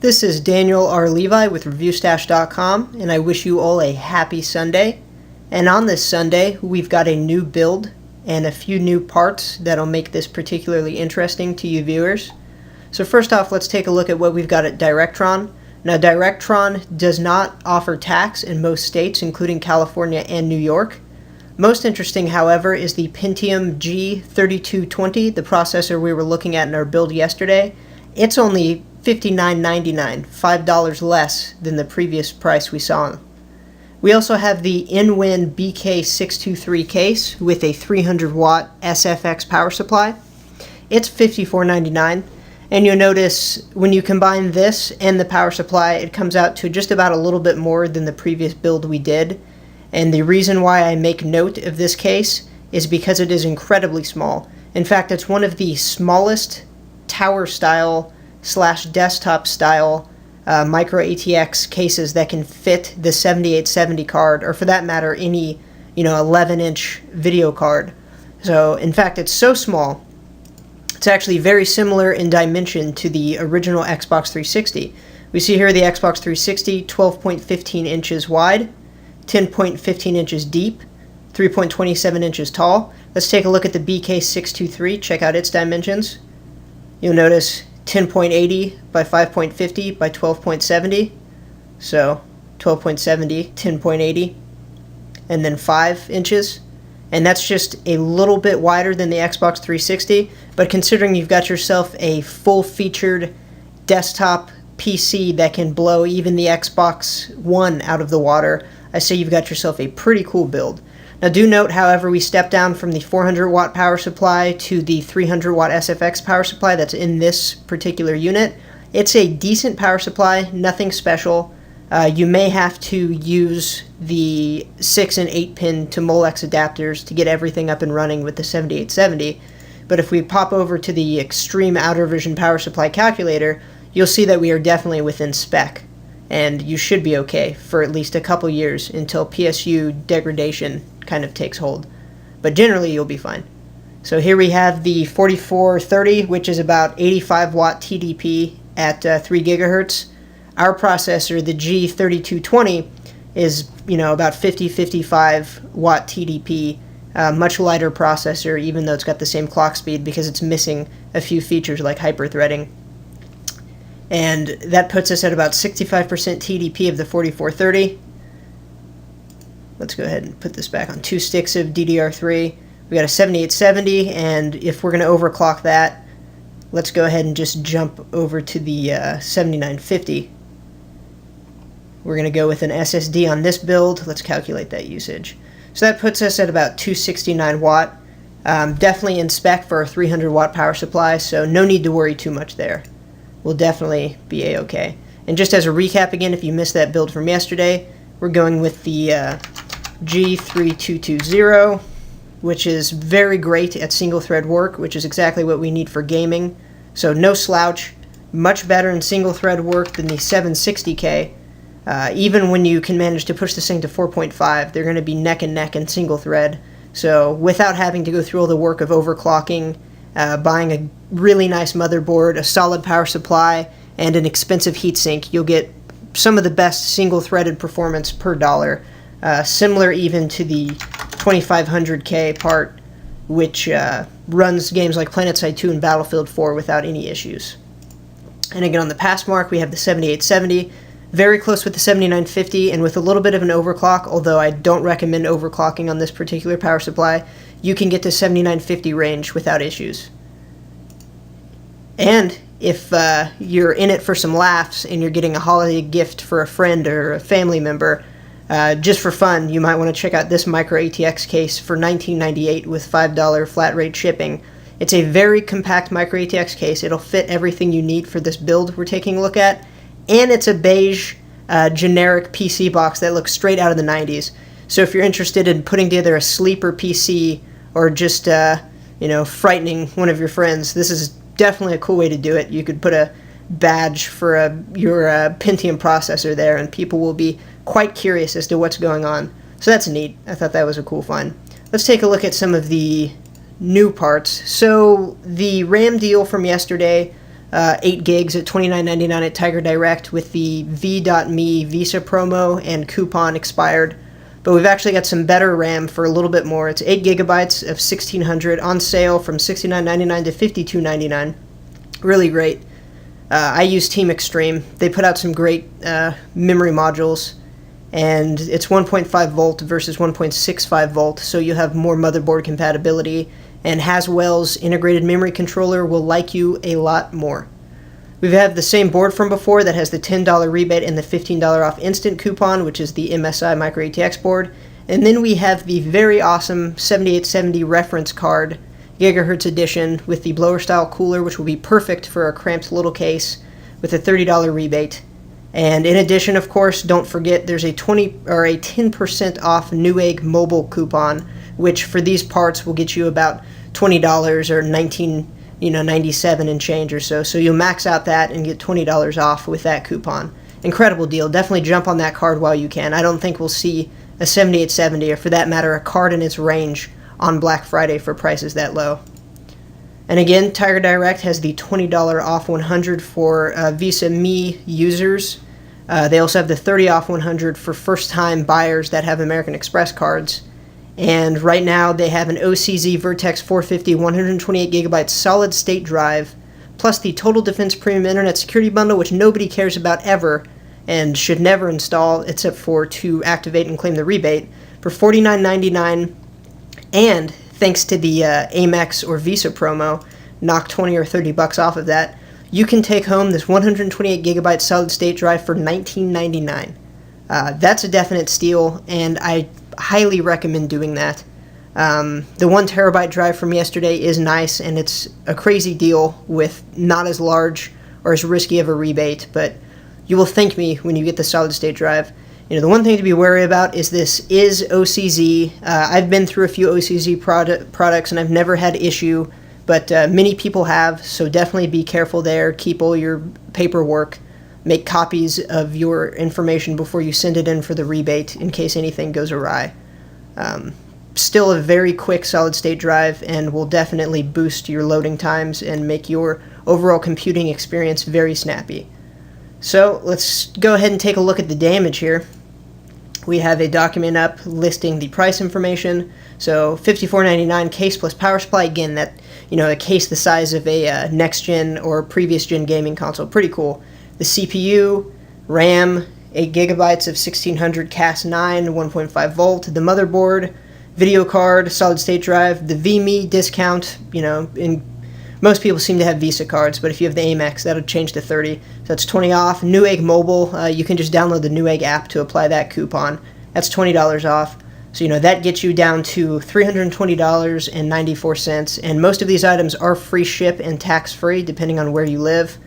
This is Daniel R. Levi with ReviewStash.com, and I wish you all a happy Sunday. And on this Sunday, we've got a new build and a few new parts that'll make this particularly interesting to you viewers. So first off, let's take a look at what we've got at Directron. Now, Directron does not offer tax in most states, including California and New York. Most interesting, however, is the Pentium G3220, the processor we were looking at in our build yesterday. It's only $59.99, $5 less than the previous price we saw. We also have the InWin BK623 case with a 300 watt SFX power supply. It's $54.99, and you'll notice when you combine this and the power supply, it comes out to just about a little bit more than the previous build we did. And the reason why I make note of this case is because it is incredibly small. In fact, it's one of the smallest tower style / desktop style micro ATX cases that can fit the 7870 card, or for that matter any 11-inch video card. So in fact, it's so small, it's actually very similar in dimension to the original Xbox 360. We see here the Xbox 360, 12.15 inches wide, 10.15 inches deep, 3.27 inches tall. Let's take a look at the BK623, check out its dimensions. You'll notice 10.80 by 5.50 by 12.70, so 12.70, 10.80, and then 5 inches. And that's just a little bit wider than the Xbox 360, but considering you've got yourself a full-featured desktop PC that can blow even the Xbox One out of the water, I say you've got yourself a pretty cool build. Now do note, however, we stepped down from the 400 watt power supply to the 300 watt SFX power supply that's in this particular unit. It's a decent power supply, nothing special. You may have to use the 6 and 8 pin to Molex adapters to get everything up and running with the 7870. But if we pop over to the Extreme Outer Vision power supply calculator, you'll see that we are definitely within spec. And you should be okay for at least a couple years until PSU degradation kind of takes hold. But generally, you'll be fine. So here we have the 4430, which is about 85 watt TDP at 3 gigahertz. Our processor, the G3220, is about 50-55 watt TDP, much lighter processor, even though it's got the same clock speed because it's missing a few features like hyperthreading. And that puts us at about 65% TDP of the 4430. Let's go ahead and put this back on 2 sticks of DDR3. We got a 7870, and if we're going to overclock that, let's go ahead and just jump over to the 7950. We're going to go with an SSD on this build. Let's calculate that usage. So that puts us at about 269 watt. Definitely in spec for a 300 watt power supply, so no need to worry too much there. We'll definitely be a-okay. And just as a recap again, if you missed that build from yesterday, we're going with the G3220, which is very great at single thread work, which is exactly what we need for gaming. So no slouch, much better in single thread work than the 760K. Even when you can manage to push this thing to 4.5, they're going to be neck and neck in single thread. So without having to go through all the work of overclocking, buying a really nice motherboard, a solid power supply, and an expensive heatsink, you'll get some of the best single-threaded performance per dollar, similar even to the 2500K part, which runs games like PlanetSide 2 and Battlefield 4 without any issues. And again, on the pass mark, we have the 7870, very close with the 7950, and with a little bit of an overclock, although I don't recommend overclocking on this particular power supply, you can get to 7950 range without issues. And if you're in it for some laughs and you're getting a holiday gift for a friend or a family member, just for fun, you might want to check out this micro ATX case for $19.98 with $5 flat rate shipping. It's a very compact micro ATX case. It'll fit everything you need for this build we're taking a look at. And it's a beige generic PC box that looks straight out of the 90s. So if you're interested in putting together a sleeper PC or just frightening one of your friends, this is definitely a cool way to do it. You could put a badge for your Pentium processor there, and people will be quite curious as to what's going on. So that's neat. I thought that was a cool find. Let's take a look at some of the new parts. So the RAM deal from yesterday 8 gigs at $29.99 at Tiger Direct with the V.me Visa promo and coupon expired. But we've actually got some better RAM for a little bit more. It's 8 gigabytes of 1600 on sale from $69.99 to $52.99. Really great. I use Team Extreme. They put out some great memory modules, and it's 1.5 volt versus 1.65 volt, so you have more motherboard compatibility, and Haswell's integrated memory controller will like you a lot more. We have the same board from before that has the $10 rebate and the $15 off instant coupon, which is the MSI Micro ATX board. And then we have the very awesome 7870 reference card, gigahertz edition, with the blower style cooler, which will be perfect for a cramped little case, with a $30 rebate. And in addition, of course, don't forget there's a 10% off Newegg mobile coupon, which for these parts will get you about $20 or $19.97 and change or so. So you'll max out that and get $20 off with that coupon. Incredible deal. Definitely jump on that card while you can. I don't think we'll see a 7870, or for that matter, a card in its range on Black Friday for prices that low. And again, Tiger Direct has the $20 off 100 for Visa Me users. They also have the 30 off 100 for first-time buyers that have American Express cards. And right now they have an OCZ Vertex 450 128 gigabyte solid state drive, plus the Total Defense Premium Internet Security Bundle, which nobody cares about ever and should never install except for to activate and claim the rebate, for $49.99. And thanks to the Amex or Visa promo, knock 20 or 30 bucks off of that, you can take home this 128 gigabyte solid state drive for $19.99. That's a definite steal, and I highly recommend doing that. The 1 terabyte drive from yesterday is nice, and it's a crazy deal with not as large or as risky of a rebate, but you will thank me when you get the solid state drive. You know, the one thing to be wary about is this is OCZ. I've been through a few OCZ products, and I've never had issue, but many people have, so definitely be careful there. Keep all your paperwork. Make copies of your information before you send it in for the rebate in case anything goes awry. Still a very quick solid-state drive, and will definitely boost your loading times and make your overall computing experience very snappy. So let's go ahead and take a look at the damage here. We have a document up listing the price information. So $54.99 case plus power supply. Again, that, you know, a case the size of a next-gen or previous-gen gaming console. Pretty cool. The CPU, RAM, 8 gigabytes of 1600 Cas9, 1.5 volt. The motherboard, video card, solid-state drive. The VMe discount, you know, most people seem to have Visa cards, but if you have the Amex, that'll change to 30. So that's 20 off. Newegg Mobile, you can just download the Newegg app to apply that coupon. That's $20 off. So, you know, that gets you down to $320.94. And most of these items are free ship and tax-free, depending on where you live.